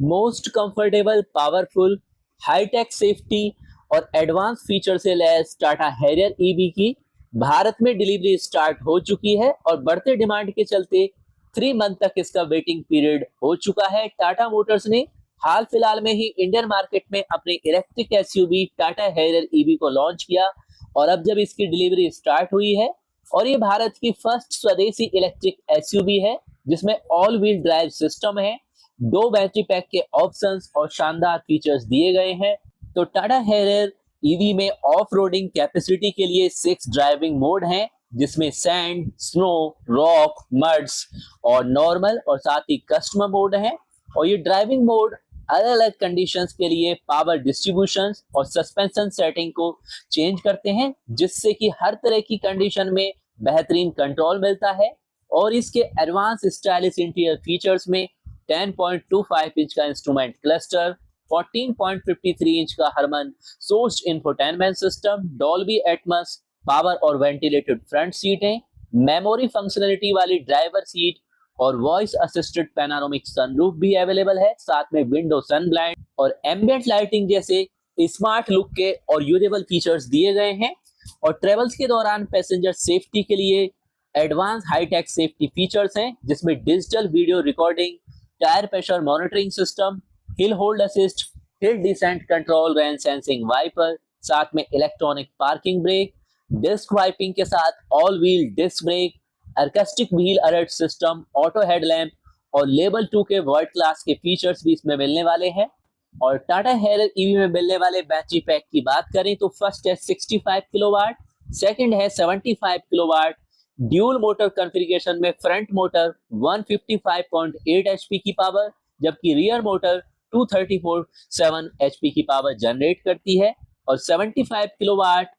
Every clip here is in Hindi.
Most comfortable, powerful, hightech safety और एडवांस फीचर से लैस टाटा हैरियर ईवी की भारत में डिलीवरी स्टार्ट हो चुकी है और बढ़ते डिमांड के चलते 3 मंथ तक इसका वेटिंग पीरियड हो चुका है। टाटा मोटर्स ने हाल फिलहाल में ही इंडियन मार्केट में अपने electric SUV Tata harrier EV को लॉन्च किया और अब जब इसकी डिलीवरी स्टार्ट हुई है और ये भारत की फर्स्ट स्वदेशी इलेक्ट्रिक एसयूवी है जिसमें ऑल व्हील ड्राइव सिस्टम है, 2 बैटरी पैक के ऑप्शंस और शानदार फीचर्स दिए गए हैं। तो टाटा हैरियर ईवी में ऑफ रोडिंग कैपेसिटी के लिए 6 ड्राइविंग मोड हैं जिसमें सैंड, स्नो, रॉक, मड्स और नॉर्मल और साथ ही कस्टमर मोड है। और ये ड्राइविंग मोड अलग अलग कंडीशंस के लिए पावर डिस्ट्रीब्यूशन और सस्पेंशन सेटिंग को चेंज करते हैं जिससे कि हर तरह की कंडीशन में बेहतरीन कंट्रोल मिलता है। और इसके एडवांस स्टाइलिश इंटीरियर फीचर्स में 10.25 इंच का इंस्ट्रूमेंट क्लस्टर, 14.53 इंच का Harman sourced infotainment system, Dolby Atmos, power और वेंटिलेटेड फ्रंट सीटें, मेमोरी फंक्शनलिटी वाली ड्राइवर सीट और वॉइस असिस्टेड पैनोरामिक सनरूफ भी अवेलेबल है। साथ में विंडो सन ब्लाइंड और एम्बिएंट लाइटिंग जैसे स्मार्ट लुक के और यूजेबल फीचर्स दिए गए हैं। और ट्रेवल्स के दौरान पैसेंजर सेफ्टी के लिए एडवांस हाईटेक सेफ्टी फीचर्स हैं जिसमें digital video recording, tyre pressure monitoring system, hill hold assist, hill descent control, rain sensing wiper, साथ में electronic parking brake, disc wiping के साथ ऑल व्हील डिस्क ब्रेक, अर्केस्टिक wheel alert system, auto headlamp और लेवल 2 के वर्ल्ड क्लास के फीचर्स भी इसमें मिलने वाले हैं। और टाटा हैरियर ईवी में मिलने वाले बैटरी पैक की बात करें तो फर्स्ट है 65 किलोवाट, सेकंड है 75 किलोवाट, ड्यूल मोटर कॉन्फ़िगरेशन में फ्रंट मोटर 155.8 एचपी की पावर जबकि रियर मोटर 234.7 एचपी की पावर जनरेट करती है। और 75 किलोवाट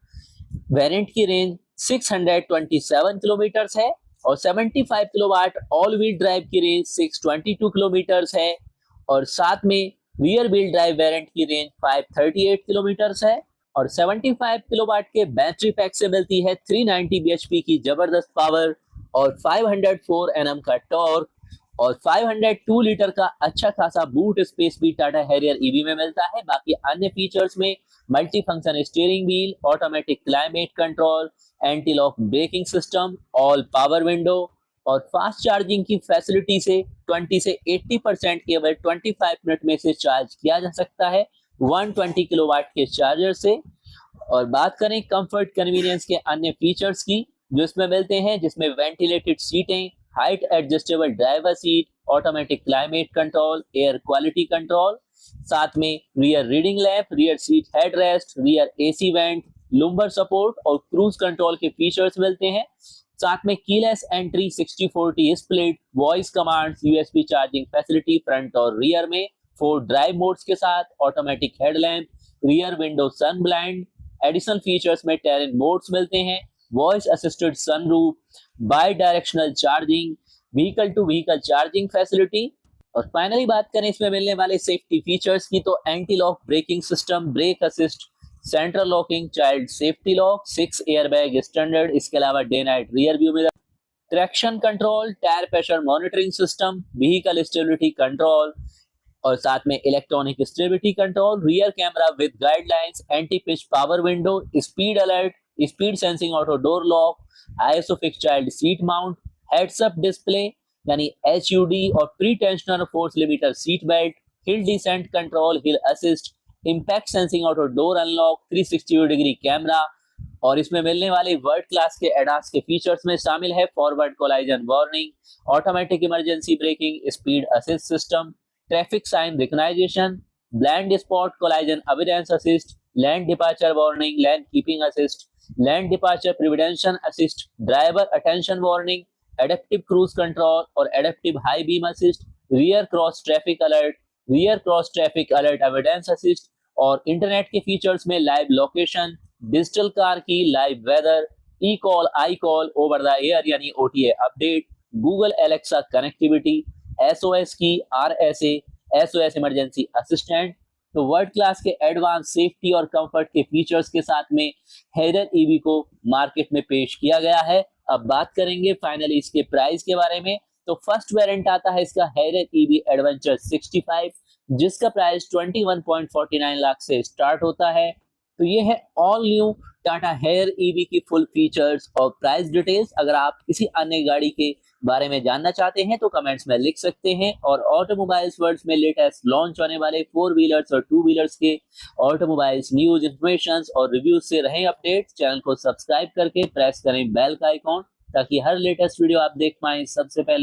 वेरिएंट की रेंज 627 किलोमीटर्स है और 75 किलोवाट ऑल व्हील ड्राइव की रेंज 622 किलोमीटर्स है और साथ में रियर व्हील ड्राइव वेरिएंट की रेंज 538 किलोमीटर्स है। और 75 किलोवाट के बैटरी पैक से मिलती है 390 bhp की जबरदस्त पावर और 504 Nm का टॉर्क और 502 लीटर का अच्छा खासा बूट स्पेस भी टाटा हैरियर ईवी में मिलता है। बाकी अन्य फीचर्स में multi function steering wheel, automatic climate control, anti lock braking system, all power window और फास्ट चार्जिंग की फैसिलिटी से 20 से 80% केवल 25 मिनट में से चार्ज किया जा सकता है 120 किलोवाट के चार्जर से। और बात करें कंफर्ट कन्वीनियंस के अन्य फीचर्स की जो इसमें मिलते हैं जिसमें वेंटिलेटेड सीटें, height adjustable driver seat, automatic climate control, air quality control, साथ में rear reading lamp, rear seat headrest, rear AC vent, lumbar support और क्रूज कंट्रोल के फीचर्स मिलते हैं। साथ में keyless entry, 60/40 split, voice commands, USB charging facility front और रियर में, 4 ड्राइव मोड्स के साथ, automatic headlamp, rear window sun blind, additional features में टेरेन मोड्स मिलते हैं, voice assisted sunroof, by directional charging, vehicle to vehicle charging facility. और फाइनली बात करें इसमें मिलने वाले सेफ्टी फीचर्स की तो anti lock braking system, brake assist, central locking, child safety lock, 6 airbag standard, इसके अलावा day night rear view mirror, traction control, tyre pressure monitoring system, vehicle stability control और साथ में electronic stability control, rear camera with guidelines, anti pitch power window, speed alert, speed sensing auto door lock, isofix child seat mount, heads up display यानी HUD और pretensioner force limiter seat belt, hill descent control, hill assist, impact sensing auto door unlock, 360 degree camera. और इसमें मिलने वाले वर्ल्ड क्लास के एडास के फीचर्स में शामिल है forward collision warning, automatic emergency braking, speed assist system, traffic sign recognition, blind spot collision avoidance assist, lane departure warning, lane keeping assist, lane departure prevention assist, driver attention warning, adaptive cruise control और adaptive high beam assist, rear cross traffic alert, rear cross traffic alert avoidance assist. और इंटरनेट के फीचर्स में लाइव लोकेशन, डिजिटल कार की live weather, e call, i call, over the air यानी OTA update, Google Alexa connectivity, SOS की, RSA, SOS इमरजेंसी असिस्टेंट। तो वर्ल्ड क्लास के एडवांस सेफ्टी और कंफर्ट के फीचर्स के साथ में हैरियर ईवी को मार्केट में पेश किया गया है। अब बात करेंगे फाइनली इसके प्राइस के बारे में। तो फर्स्ट वेरिएंट आता है इसका हैरियर ईवी एडवेंचर 65, जिसका प्राइस 21.49 लाख से स्टार्ट होता है। तो ये है all new Tata harrier EV की फुल फीचर्स और प्राइस डिटेल्स। अगर आप किसी अन्य गाड़ी के बारे में जानना चाहते हैं तो कमेंट्स में लिख सकते हैं। और ऑटोमोबाइल्स वर्ल्ड में लेटेस्ट लॉन्च होने वाले 4 व्हीलर्स और 2 व्हीलर्स के ऑटोमोबाइल्स न्यूज, इंफॉर्मेशन और रिव्यूज से रहें अपडेट। चैनल को सब्सक्राइब करके प्रेस करें बेल का आइकॉन, ताकि हर लेटेस्ट वीडियो आप देख पाएं सबसे पहले।